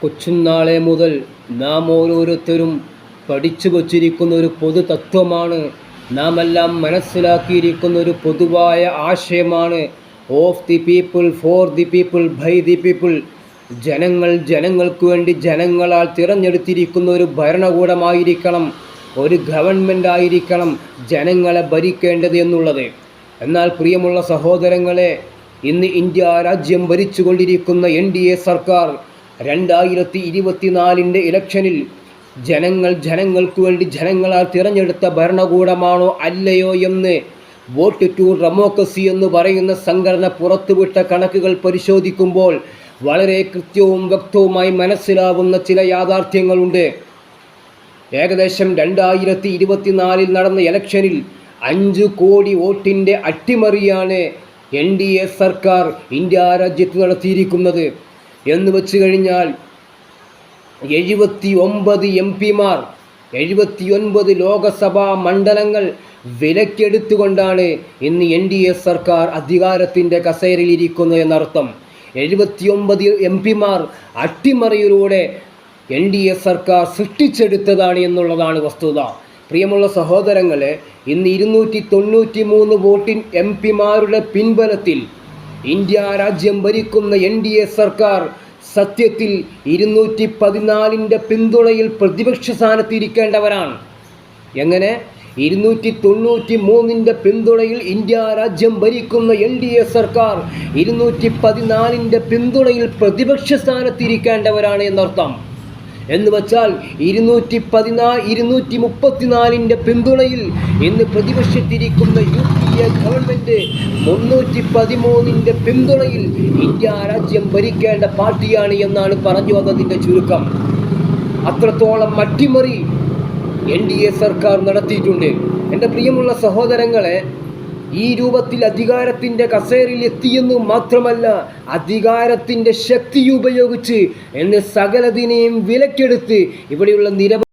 കൊച്ചുനാളെ മുതൽ നാം ഓരോരുത്തരും പഠിച്ചു വച്ചിരിക്കുന്ന ഒരു പൊതു തത്വമാണ്, നാം എല്ലാം മനസ്സിലാക്കിയിരിക്കുന്ന ഒരു പൊതുവായ ആശയമാണ് of the people, for the people, by the people. ജനങ്ങൾ ജനങ്ങൾക്ക് വേണ്ടി ജനങ്ങളാൽ തിരഞ്ഞെടുത്തിരിക്കുന്ന ഒരു ഭരണകൂടമായിരിക്കണം, ഒരു ഗവൺമെൻറ് ആയിരിക്കണം ജനങ്ങളെ ഭരിക്കേണ്ടത് എന്നുള്ളത്. എന്നാൽ പ്രിയമുള്ള സഹോദരങ്ങളെ, ഇന്ന് ഇന്ത്യ രാജ്യം ഭരിച്ചുകൊണ്ടിരിക്കുന്ന NDA സർക്കാർ 2024 ഇലക്ഷനിൽ ജനങ്ങൾ ജനങ്ങൾക്ക് വേണ്ടി ജനങ്ങളാൽ തിരഞ്ഞെടുത്ത ഭരണകൂടമാണോ അല്ലയോ എന്ന് വോട്ട് ടു ഡെമോക്രസി എന്ന് പറയുന്ന സംഘടന പുറത്തുവിട്ട കണക്കുകൾ പരിശോധിക്കുമ്പോൾ വളരെ കൃത്യവും വ്യക്തവുമായി മനസ്സിലാവുന്ന ചില യാഥാർത്ഥ്യങ്ങളുണ്ട്. ഏകദേശം 2024 നടന്ന ഇലക്ഷനിൽ 5 കോടി വോട്ടിൻ്റെ അട്ടിമറിയാണ് NDA സർക്കാർ ഇന്ത്യ രാജ്യത്ത് നടത്തിയിരിക്കുന്നത്. എന്ന് വെച്ച് കഴിഞ്ഞാൽ 79 MP-മാർ, 79 ലോകസഭാ മണ്ഡലങ്ങൾ വിലക്കെടുത്തുകൊണ്ടാണ് ഇന്ന് NDA സർക്കാർ അധികാരത്തിൻ്റെ കസേരയിലിരിക്കുന്നത് എന്നർത്ഥം. 79 MP-മാർ അട്ടിമറിയിലൂടെ NDA സർക്കാർ സൃഷ്ടിച്ചെടുത്തതാണ് എന്നുള്ളതാണ് വസ്തുത. പ്രിയമുള്ള സഹോദരങ്ങളെ, ഇന്ന് 293 വോട്ടിൻ MP-മാരുടെ പിൻബലത്തിൽ ഇന്ത്യ രാജ്യം ഭരിക്കുന്ന NDA സർക്കാർ സത്യത്തിൽ 214 പിന്തുണയിൽ പ്രതിപക്ഷ സ്ഥാനത്തിരിക്കേണ്ടവരാണ്. എങ്ങനെ? 293 പിന്തുണയിൽ ഇന്ത്യ രാജ്യം ഭരിക്കുന്ന NDA സർക്കാർ 214 പിന്തുണയിൽ പ്രതിപക്ഷ സ്ഥാനത്തിരിക്കേണ്ടവരാണ് എന്നർത്ഥം. എന്ന് വച്ചാൽ 234 പിന്തുണയിൽ ഇന്ന് പ്രതിപക്ഷത്തിരിക്കുന്ന UPA ഗവൺമെൻറ് 313 പിന്തുണയിൽ ഇന്ത്യ രാജ്യം ഭരിക്കേണ്ട പാർട്ടിയാണ് എന്നാണ് പറഞ്ഞു വന്നതിൻ്റെ ചുരുക്കം. അത്രത്തോളം അട്ടിമറി NDA സർക്കാർ നടത്തിയിട്ടുണ്ട്. എൻ്റെ പ്രിയമുള്ള സഹോദരങ്ങളെ, ഈ രൂപത്തിൽ അധികാരത്തിൻ്റെ കസേരയിൽ എത്തിയെന്നു മാത്രമല്ല, അധികാരത്തിൻ്റെ ശക്തി ഉപയോഗിച്ച് എന്ന് സകലതിനെയും വിലക്കെടുത്ത് ഇവിടെയുള്ള നിരവധി